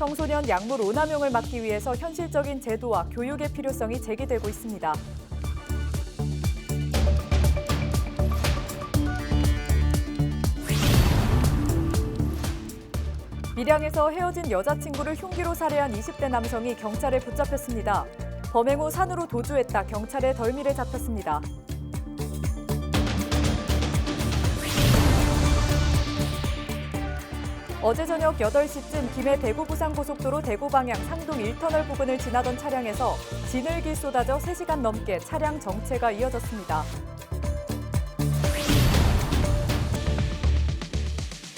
청소년 약물 오남용을 막기 위해서 현실적인 제도와 교육의 필요성이 제기되고 있습니다. 밀양에서 헤어진 여자친구를 흉기로 살해한 20대 남성이 경찰에 붙잡혔습니다. 범행 후 산으로 도주했다 경찰에 덜미를 잡혔습니다. 어제 저녁 8시쯤 김해 대구-부산 고속도로 대구 방향 상동 1터널 부근을 지나던 차량에서 진흙이 쏟아져 3시간 넘게 차량 정체가 이어졌습니다.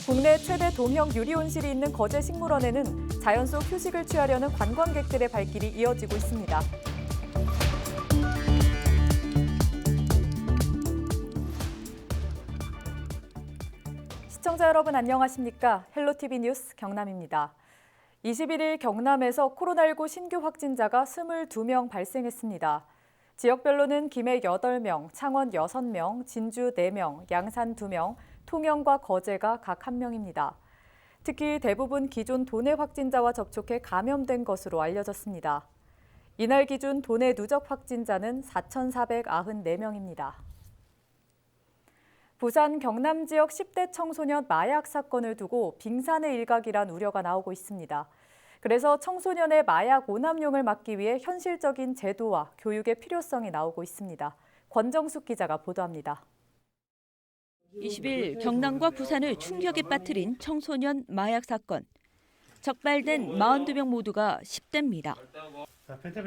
국내 최대 동형 유리온실이 있는 거제식물원에는 자연 속 휴식을 취하려는 관광객들의 발길이 이어지고 있습니다. 시청자 여러분 안녕하십니까? 헬로티비 뉴스 경남입니다. 21일 경남에서 코로나19 신규 확진자가 22명 발생했습니다. 지역별로는 김해 8명, 창원 6명, 진주 4명, 양산 2명, 통영과 거제가 각 1명입니다. 특히 대부분 기존 도내 확진자와 접촉해 감염된 것으로 알려졌습니다. 이날 기준 도내 누적 확진자는 4,494명입니다. 부산 경남 지역 10대 청소년 마약 사건을 두고 빙산의 일각이란 우려가 나오고 있습니다. 그래서 청소년의 마약 오남용을 막기 위해 현실적인 제도와 교육의 필요성이 나오고 있습니다. 권정숙 기자가 보도합니다. 20일 경남과 부산을 충격에 빠뜨린 청소년 마약 사건. 적발된 42명 모두가 10대입니다.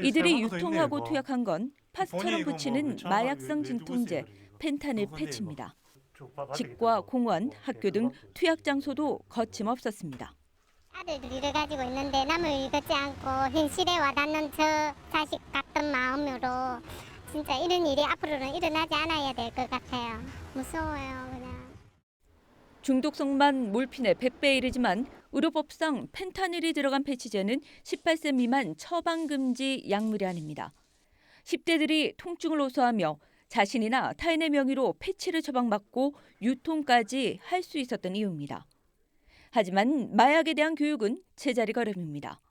이들이 유통하고 투약한 건 파스처럼 붙이는 마약성 진통제 펜타닐 패치입니다. 집과 공원, 학교 등 투약 장소도 거침없었습니다. 아들들 일을 가지고 있는데 남을 읽지 않고 현실에 와닿는 저 자식 같은 마음으로 진짜 이런 일이 앞으로는 일어나지 않아야 될 것 같아요. 무서워요, 그냥. 중독성만 몰핀의 100배에 이르지만 의료법상 펜타닐이 들어간 패치제는 18세 미만 처방 금지 약물이 아닙니다. 10대들이 통증을 호소하며 자신이나 타인의 명의로 패치를 처방받고 유통까지 할 수 있었던 이유입니다. 하지만 마약에 대한 교육은 제자리 걸음입니다.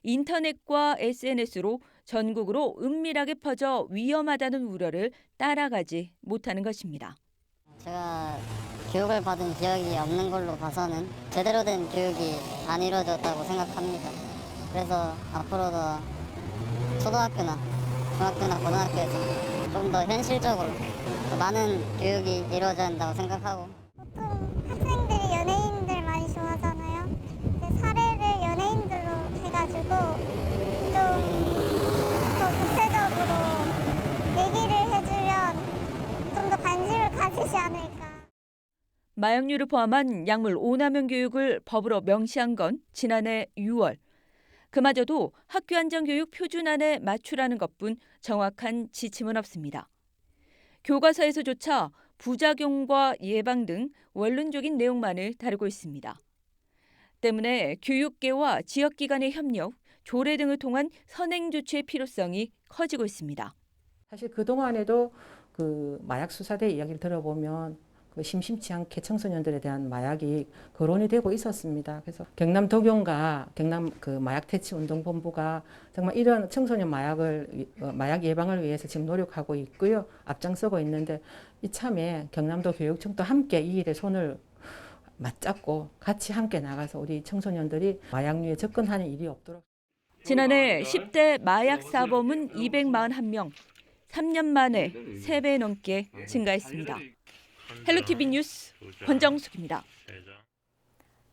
인터넷과 SNS로 전국으로 은밀하게 퍼져 위험하다는 우려를 따라가지 못하는 것입니다. 제가 교육을 받은 기억이 없는 걸로 봐서는 제대로 된 교육이 안 이루어졌다고 생각합니다. 그래서 앞으로도 초등학교나 중학교나 고등학교에서 좀 더 현실적으로 더 많은 교육이 이루어져야 한다고 생각하고. 보통 학생들이 연예인들 많이 좋아하잖아요. 근데 사례를 연예인들로 해가지고 좀 더 구체적으로 얘기를 해주면 좀 더 관심을 가지지 않을까. 마약류를 포함한 약물 오남용 교육을 법으로 명시한 건 지난해 6월. 그마저도 학교 안전교육 표준안에 맞추라는 것뿐 정확한 지침은 없습니다. 교과서에서조차 부작용과 예방 등 원론적인 내용만을 다루고 있습니다. 때문에 교육계와 지역기관의 협력, 조례 등을 통한 선행 조치의 필요성이 커지고 있습니다. 사실 그동안에도 마약 수사대 이야기를 들어보면 심심치 않게 청소년들에 대한 마약이 거론이 되고 있었습니다. 그래서 경남 독용과 경남 마약 퇴치 운동본부가 정말 이런 청소년 마약 예방을 위해서 지금 노력하고 있고요. 앞장서고 있는데 이참에 경남도 교육청도 함께 이 일에 손을 맞잡고 같이 함께 나가서 우리 청소년들이 마약류에 접근하는 일이 없도록. 지난해 10대 마약 사범은 241명, 3년 만에 3배 넘게 증가했습니다. 헬로티비 뉴스 권정숙입니다.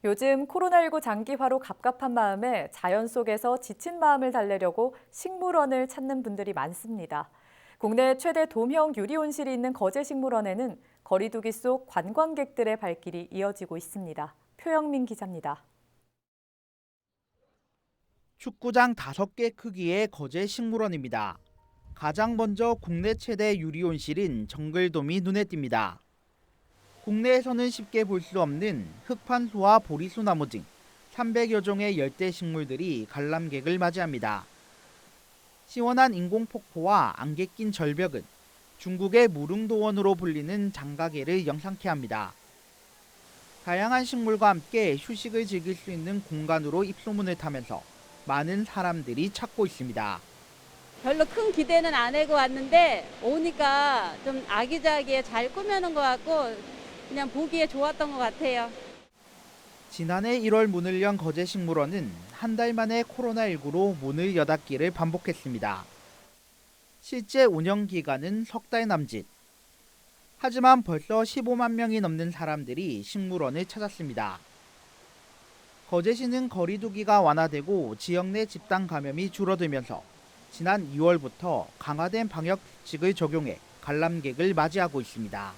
요즘 코로나19 장기화로 갑갑한 마음에 자연 속에서 지친 마음을 달래려고 식물원을 찾는 분들이 많습니다. 국내 최대 도형 유리온실이 있는 거제식물원에는 거리두기 속 관광객들의 발길이 이어지고 있습니다. 표영민 기자입니다. 축구장 5개 크기의 거제식물원입니다. 가장 먼저 국내 최대 유리온실인 정글돔이 눈에 띕니다. 국내에서는 쉽게 볼 수 없는 흑판수와 보리수 나무 등 300여 종의 열대 식물들이 관람객을 맞이합니다. 시원한 인공폭포와 안개 낀 절벽은 중국의 무릉도원으로 불리는 장가계를 영상케 합니다. 다양한 식물과 함께 휴식을 즐길 수 있는 공간으로 입소문을 타면서 많은 사람들이 찾고 있습니다. 별로 큰 기대는 안 하고 왔는데 오니까 좀 아기자기하게 잘 꾸며놓은 것 같고 그냥 보기에 좋았던 것 같아요. 지난해 1월 문을 연 거제식물원은 한 달 만에 코로나19로 문을 여닫기를 반복했습니다. 실제 운영 기간은 석 달 남짓. 하지만 벌써 15만 명이 넘는 사람들이 식물원을 찾았습니다. 거제시는 거리 두기가 완화되고 지역 내 집단 감염이 줄어들면서 지난 2월부터 강화된 방역 수칙을 적용해 관람객을 맞이하고 있습니다.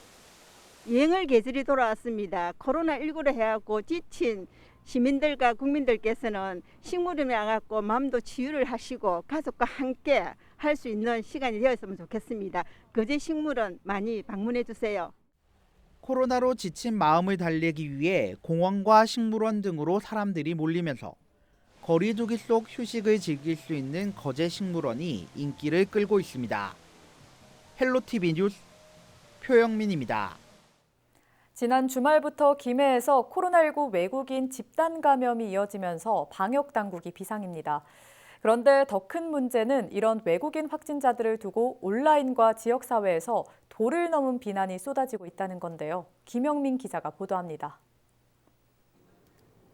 유행을 계절이 돌아왔습니다. 코로나19로 해갖고 지친 시민들과 국민들께서는 식물원에 와갖고 마음도 치유를 하시고 가족과 함께 할 수 있는 시간이 되었으면 좋겠습니다. 거제 식물원 많이 방문해 주세요. 코로나로 지친 마음을 달래기 위해 공원과 식물원 등으로 사람들이 몰리면서 거리 두기 속 휴식을 즐길 수 있는 거제 식물원이 인기를 끌고 있습니다. 헬로티비 뉴스 표영민입니다. 지난 주말부터 김해에서 코로나19 외국인 집단 감염이 이어지면서 방역 당국이 비상입니다. 그런데 더 큰 문제는 이런 외국인 확진자들을 두고 온라인과 지역사회에서 도를 넘은 비난이 쏟아지고 있다는 건데요. 김영민 기자가 보도합니다.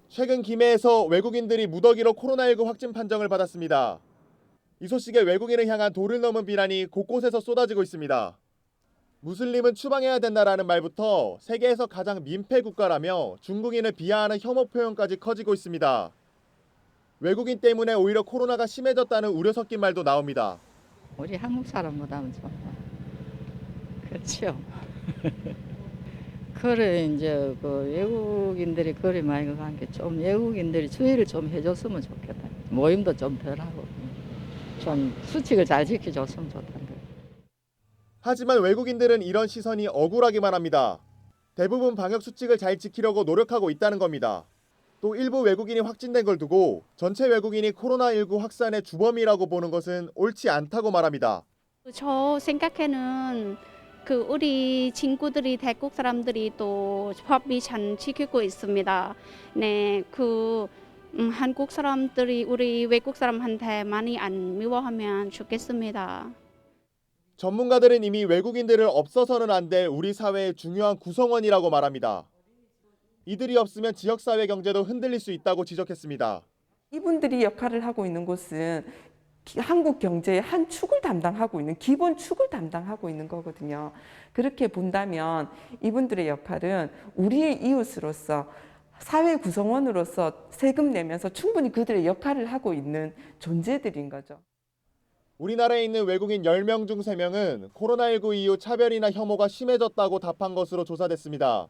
최근 김해에서 외국인들이 무더기로 코로나19 확진 판정을 받았습니다. 이 소식에 외국인을 향한 도를 넘은 비난이 곳곳에서 쏟아지고 있습니다. 무슬림은 추방해야 된다라는 말부터 세계에서 가장 민폐 국가라며 중국인을 비하하는 혐오 표현까지 커지고 있습니다. 외국인 때문에 오히려 코로나가 심해졌다는 우려 섞인 말도 나옵니다. 우리 한국 사람보다는 좀 그렇죠. 그래 이제 그 외국인들이 그리 많이 간 게 좀 외국인들이 주의를 좀 해줬으면 좋겠다. 모임도 좀 덜하고 좀 수칙을 잘 지켜줬으면 좋다는 거예요. 하지만 외국인들은 이런 시선이 억울하기만 합니다. 대부분 방역 수칙을 잘 지키려고 노력하고 있다는 겁니다. 또 일부 외국인이 확진된 걸 두고 전체 외국인이 코로나19 확산의 주범이라고 보는 것은 옳지 않다고 말합니다. 저 생각에는 우리 친구들이 대국 사람들이 또 법이 잘 지키고 있습니다. 네, 한국 사람들이 우리 외국 사람한테 많이 안 미워하면 좋겠습니다. 전문가들은 이미 외국인들을 없어서는 안 될 우리 사회의 중요한 구성원이라고 말합니다. 이들이 없으면 지역사회 경제도 흔들릴 수 있다고 지적했습니다. 이분들이 역할을 하고 있는 곳은 한국 경제의 한 축을 담당하고 있는 기본 축을 담당하고 있는 거거든요. 그렇게 본다면 이분들의 역할은 우리의 이웃으로서 사회 구성원으로서 세금 내면서 충분히 그들의 역할을 하고 있는 존재들인 거죠. 우리나라에 있는 외국인 10명 중 3명은 코로나19 이후 차별이나 혐오가 심해졌다고 답한 것으로 조사됐습니다.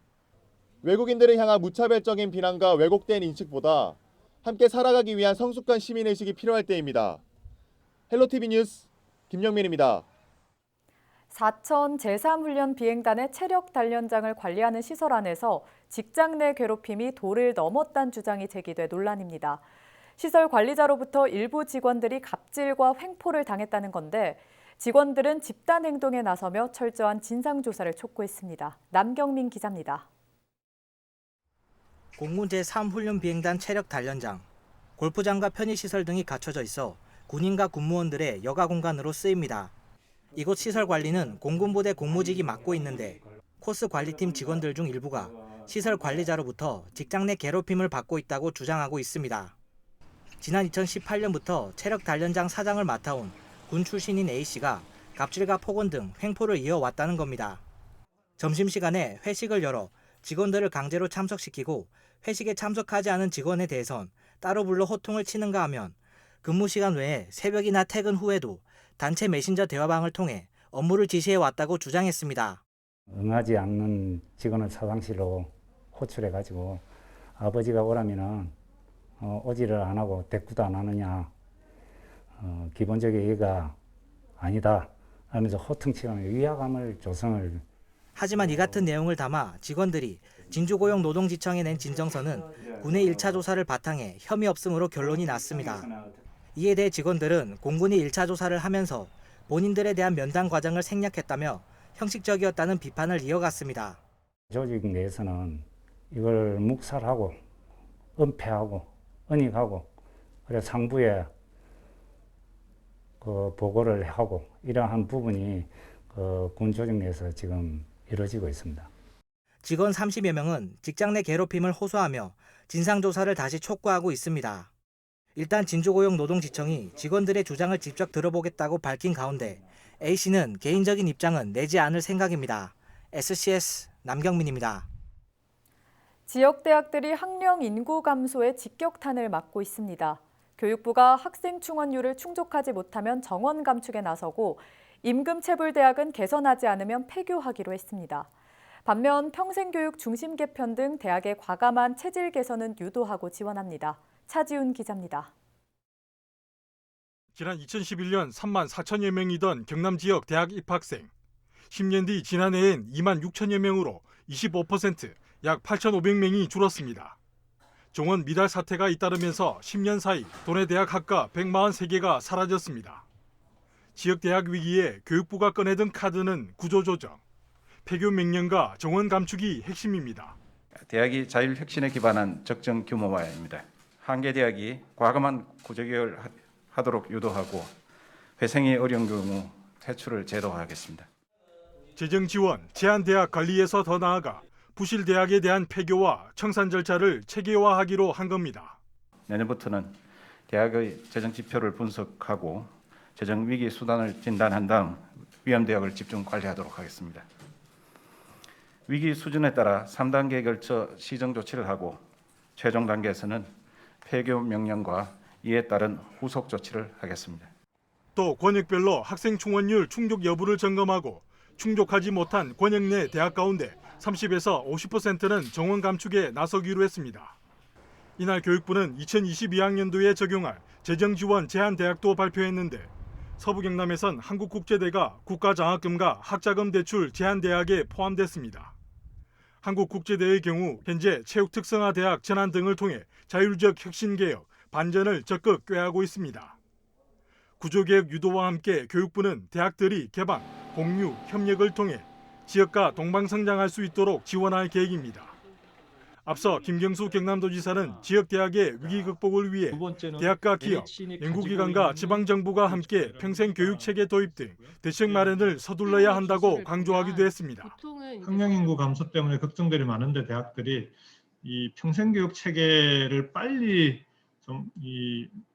외국인들을 향한 무차별적인 비난과 왜곡된 인식보다 함께 살아가기 위한 성숙한 시민의식이 필요할 때입니다. 헬로티비 뉴스 김영민입니다. 사천 제3훈련 비행단의 체력 단련장을 관리하는 시설 안에서 직장 내 괴롭힘이 도를 넘었다는 주장이 제기돼 논란입니다. 시설 관리자로부터 일부 직원들이 갑질과 횡포를 당했다는 건데 직원들은 집단 행동에 나서며 철저한 진상조사를 촉구했습니다. 남경민 기자입니다. 공군 제3훈련 비행단 체력 단련장, 골프장과 편의시설 등이 갖춰져 있어 군인과 군무원들의 여가 공간으로 쓰입니다. 이곳 시설 관리는 공군부대 공무직이 맡고 있는데 코스 관리팀 직원들 중 일부가 시설 관리자로부터 직장 내 괴롭힘을 받고 있다고 주장하고 있습니다. 지난 2018년부터 체력 단련장 사장을 맡아온 군 출신인 A씨가 갑질과 폭언 등 횡포를 이어왔다는 겁니다. 점심시간에 회식을 열어 직원들을 강제로 참석시키고 회식에 참석하지 않은 직원에 대해선 따로 불러 호통을 치는가 하면 근무 시간 외에 새벽이나 퇴근 후에도 단체 메신저 대화방을 통해 업무를 지시해왔다고 주장했습니다. 응하지 않는 직원을 사장실로 호출해가지고 아버지가 오라면은 오지를 안 하고 대꾸도 안 하느냐, 기본적인 예의가 아니다 하면서 호통치는 위화감을 조성을. 하지만 이 같은 내용을 담아 직원들이 진주고용노동지청에 낸 진정서는 군의 1차 조사를 바탕에 혐의 없음으로 결론이 났습니다. 이에 대해 직원들은 공군이 1차 조사를 하면서 본인들에 대한 면담 과정을 생략했다며 형식적이었다는 비판을 이어갔습니다. 조직 내에서는 이걸 묵살하고 은폐하고 은닉하고 그래서 상부에 그 보고를 하고 이러한 부분이 그 군조직 내에서 지금 이루어지고 있습니다. 직원 30여 명은 직장 내 괴롭힘을 호소하며 진상조사를 다시 촉구하고 있습니다. 일단 진주고용노동지청이 직원들의 주장을 직접 들어보겠다고 밝힌 가운데 A씨는 개인적인 입장은 내지 않을 생각입니다. SCS 남경민입니다. 지역 대학들이 학령 인구 감소에 직격탄을 맞고 있습니다. 교육부가 학생 충원율을 충족하지 못하면 정원 감축에 나서고 임금체불대학은 개선하지 않으면 폐교하기로 했습니다. 반면 평생교육 중심 개편 등 대학의 과감한 체질 개선은 유도하고 지원합니다. 차지훈 기자입니다. 지난 2011년 3만 4천여 명이던 경남 지역 대학 입학생. 10년 뒤 지난해엔 2만 6천여 명으로 25%, 약 8,500명이 줄었습니다. 정원 미달 사태가 잇따르면서 10년 사이 도내 대학 학과 143개가 사라졌습니다. 지역 대학 위기에 교육부가 꺼내든 카드는 구조조정, 폐교 명령과 정원 감축이 핵심입니다. 대학이 자율혁신에 기반한 적정 규모화입니다. 한 개 대학이 과감한 구조개혁을 하도록 유도하고 회생이 어려운 경우 퇴출을 제도화하겠습니다. 재정 지원, 제한 대학 관리에서 더 나아가 부실 대학에 대한 폐교와 청산 절차를 체계화하기로 한 겁니다. 내년부터는 대학의 재정 지표를 분석하고 재정 위기 수단을 진단한 다음 위험 대학을 집중 관리하도록 하겠습니다. 위기 수준에 따라 3단계에 걸쳐 시정 조치를 하고 최종 단계에서는 폐교 명령과 이에 따른 후속 조치를 하겠습니다. 또 권역별로 학생 충원율 충족 여부를 점검하고 충족하지 못한 권역 내 대학 가운데 30에서 50%는 정원 감축에 나서기로 했습니다. 이날 교육부는 2022학년도에 적용할 재정 지원 제한 대학도 발표했는데 서부 경남에선 한국국제대가 국가장학금과 학자금 대출 제한 대학에 포함됐습니다. 한국국제대의 경우 현재 체육특성화 대학 전환 등을 통해 자율적 혁신개혁, 반전을 적극 꾀하고 있습니다. 구조개혁 유도와 함께 교육부는 대학들이 개방, 공유, 협력을 통해 지역과 동방성장할 수 있도록 지원할 계획입니다. 앞서 김경수 경남도지사는 지역대학의 위기 극복을 위해 대학과 기업, 연구기관과 지방정부가 함께 평생교육체계 도입 등 대책 마련을 서둘러야 한다고 강조하기도 했습니다. 학령 인구 감소 때문에 걱정들이 많은데 대학들이 이 평생교육 체계를 빨리 좀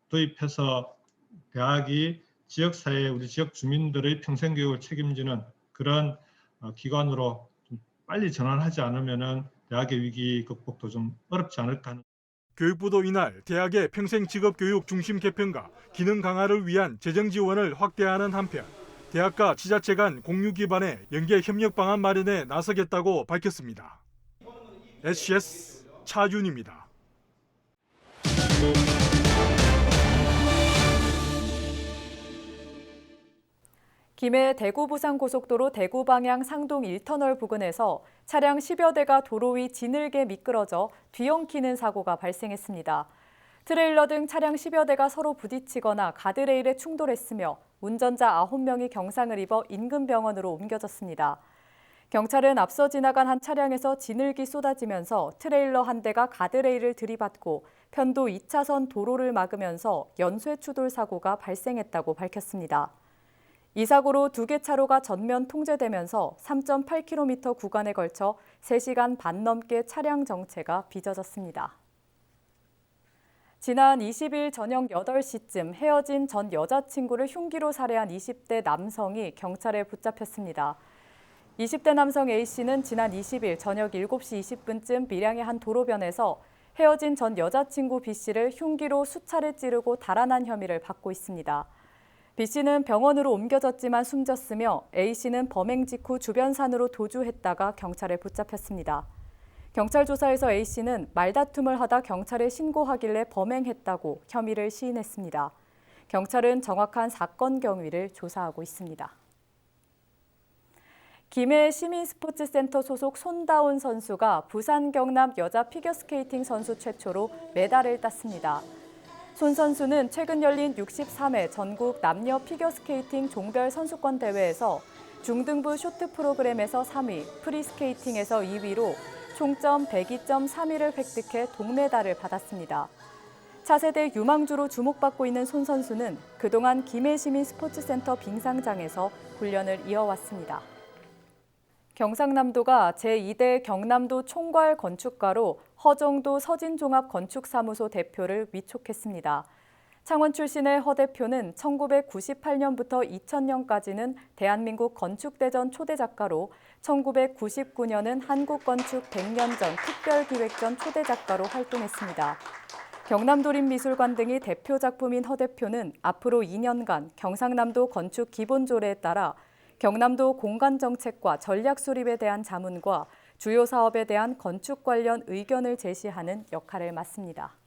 도입해서 대학이 지역사회, 우리 지역 주민들의 평생교육을 책임지는 그런 기관으로 좀 빨리 전환하지 않으면은 대학의 위기 극복도 좀 어렵지 않을까 하는. 교육부도 이날 대학의 평생 직업교육 중심 개편과 기능 강화를 위한 재정 지원을 확대하는 한편 대학과 지자체 간 공유 기반의 연계 협력 방안 마련에 나서겠다고 밝혔습니다. SCS 차윤입니다. 김해 대구 부산 고속도로 대구 방향 상동 1터널 부근에서 차량 10여 대가 도로 위 지늘게 미끄러져 뒤엉키는 사고가 발생했습니다. 트레일러 등 차량 10여 대가 서로 부딪히거나 가드레일에 충돌했으며 운전자 9명이 경상을 입어 인근 병원으로 옮겨졌습니다. 경찰은 앞서 지나간 한 차량에서 지늘기 쏟아지면서 트레일러 한 대가 가드레일을 들이받고 편도 2차선 도로를 막으면서 연쇄 추돌 사고가 발생했다고 밝혔습니다. 이 사고로 2개 차로가 전면 통제되면서 3.8km 구간에 걸쳐 3시간 반 넘게 차량 정체가 빚어졌습니다. 지난 20일 저녁 8시쯤 헤어진 전 여자친구를 흉기로 살해한 20대 남성이 경찰에 붙잡혔습니다. 20대 남성 A씨는 지난 20일 저녁 7시 20분쯤 밀양의 한 도로변에서 헤어진 전 여자친구 B씨를 흉기로 수차례 찌르고 달아난 혐의를 받고 있습니다. B씨는 병원으로 옮겨졌지만 숨졌으며 A씨는 범행 직후 주변 산으로 도주했다가 경찰에 붙잡혔습니다. 경찰 조사에서 A씨는 말다툼을 하다 경찰에 신고하길래 범행했다고 혐의를 시인했습니다. 경찰은 정확한 사건 경위를 조사하고 있습니다. 김해 시민스포츠센터 소속 손다운 선수가 부산 경남 여자 피겨스케이팅 선수 최초로 메달을 땄습니다. 손 선수는 최근 열린 63회 전국 남녀 피겨스케이팅 종별 선수권 대회에서 중등부 쇼트 프로그램에서 3위, 프리스케이팅에서 2위로 총점 102.31을 획득해 동메달을 받았습니다. 차세대 유망주로 주목받고 있는 손 선수는 그동안 김해시민 스포츠센터 빙상장에서 훈련을 이어왔습니다. 경상남도가 제2대 경남도 총괄 건축가로 허정도 서진종합건축사무소 대표를 위촉했습니다. 창원 출신의 허 대표는 1998년부터 2000년까지는 대한민국 건축대전 초대작가로 1999년은 한국건축 100년전 특별기획전 초대작가로 활동했습니다. 경남도립미술관 등이 대표 작품인 허 대표는 앞으로 2년간 경상남도 건축 기본조례에 따라 경남도 공간정책과 전략 수립에 대한 자문과 주요 사업에 대한 건축 관련 의견을 제시하는 역할을 맡습니다.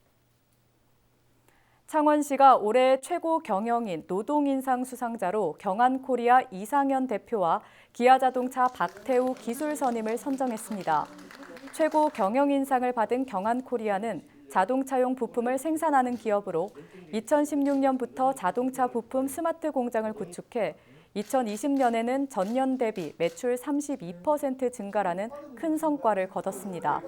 창원시가 올해 최고 경영인 노동인상 수상자로 경안코리아 이상현 대표와 기아자동차 박태우 기술선임을 선정했습니다. 최고 경영인상을 받은 경안코리아는 자동차용 부품을 생산하는 기업으로 2016년부터 자동차 부품 스마트 공장을 구축해 2020년에는 전년 대비 매출 32% 증가라는 큰 성과를 거뒀습니다.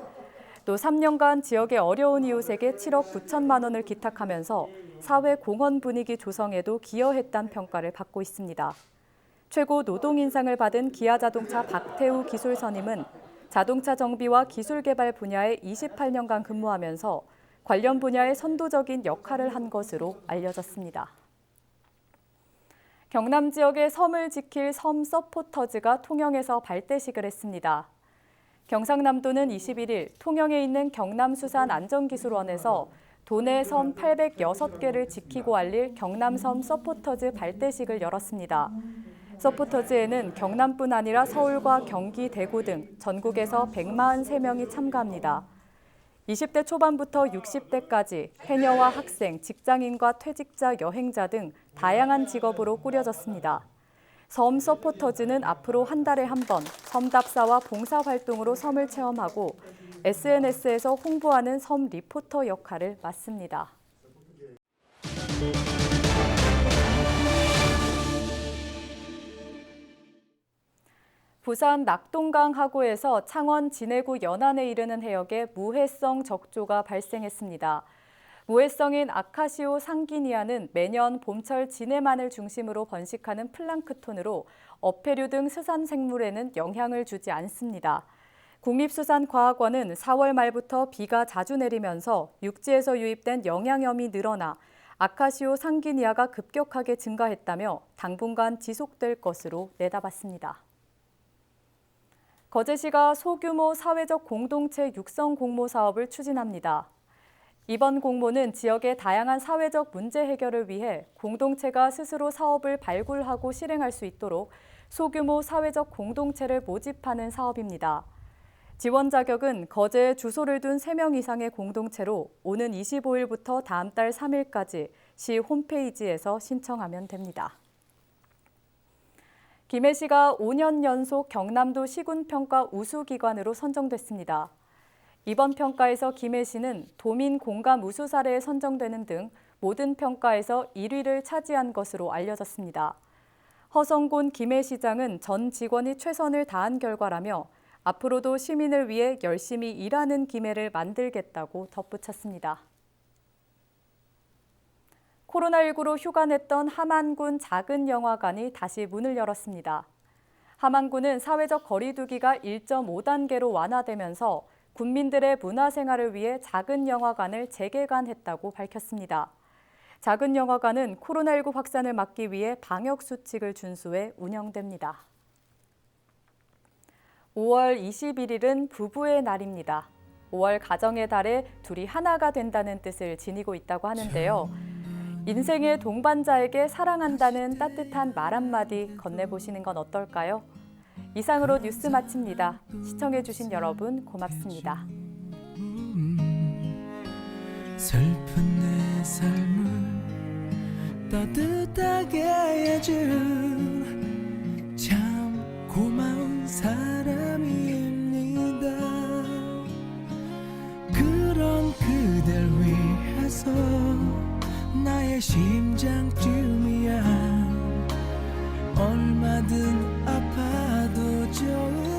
또 3년간 지역의 어려운 이웃에게 7억 9천만 원을 기탁하면서 사회 공헌 분위기 조성에도 기여했다는 평가를 받고 있습니다. 최고 노동인상을 받은 기아자동차 박태우 기술선임은 자동차 정비와 기술 개발 분야에 28년간 근무하면서 관련 분야에 선도적인 역할을 한 것으로 알려졌습니다. 경남 지역의 섬을 지킬 섬 서포터즈가 통영에서 발대식을 했습니다. 경상남도는 21일 통영에 있는 경남수산안전기술원에서 도내 섬 806개를 지키고 알릴 경남섬 서포터즈 발대식을 열었습니다. 서포터즈에는 경남뿐 아니라 서울과 경기, 대구 등 전국에서 143명이 참가합니다. 20대 초반부터 60대까지 해녀와 학생, 직장인과 퇴직자, 여행자 등 다양한 직업으로 꾸려졌습니다. 섬 서포터즈는 앞으로 한 달에 한 번 섬답사와 봉사활동으로 섬을 체험하고 SNS에서 홍보하는 섬 리포터 역할을 맡습니다. 부산 낙동강 하구에서 창원 진해구 연안에 이르는 해역에 무해성 적조가 발생했습니다. 무해성인 아카시오 상기니아는 매년 봄철 진해만을 중심으로 번식하는 플랑크톤으로 어패류 등 수산생물에는 영향을 주지 않습니다. 국립수산과학원은 4월 말부터 비가 자주 내리면서 육지에서 유입된 영양염이 늘어나 아카시오 상기니아가 급격하게 증가했다며 당분간 지속될 것으로 내다봤습니다. 거제시가 소규모 사회적 공동체 육성 공모 사업을 추진합니다. 이번 공모는 지역의 다양한 사회적 문제 해결을 위해 공동체가 스스로 사업을 발굴하고 실행할 수 있도록 소규모 사회적 공동체를 모집하는 사업입니다. 지원 자격은 거제에 주소를 둔 3명 이상의 공동체로 오는 25일부터 다음 달 3일까지 시 홈페이지에서 신청하면 됩니다. 김해시가 5년 연속 경남도 시군평가 우수기관으로 선정됐습니다. 이번 평가에서 김해시는 도민 공감 우수 사례에 선정되는 등 모든 평가에서 1위를 차지한 것으로 알려졌습니다. 허성곤 김해시장은 전 직원이 최선을 다한 결과라며 앞으로도 시민을 위해 열심히 일하는 김해를 만들겠다고 덧붙였습니다. 코로나19로 휴가 냈던 함안군 작은 영화관이 다시 문을 열었습니다. 함안군은 사회적 거리 두기가 1.5단계로 완화되면서 군민들의 문화생활을 위해 작은 영화관을 재개관했다고 밝혔습니다. 작은 영화관은 코로나19 확산을 막기 위해 방역수칙을 준수해 운영됩니다. 5월 21일은 부부의 날입니다. 5월 가정의 달에 둘이 하나가 된다는 뜻을 지니고 있다고 하는데요. 인생의 동반자에게 사랑한다는 따뜻한 말 한마디 건네보시는 건 어떨까요? 이상으로 뉴스 마칩니다. 시청해주신 여러분 고맙습니다. 슬픈 내 삶을 따뜻하게 해준 참 고마운 사람입니다. 그런 그댈 위해서 나의 심장쯤이야 얼마든 아파도 좋은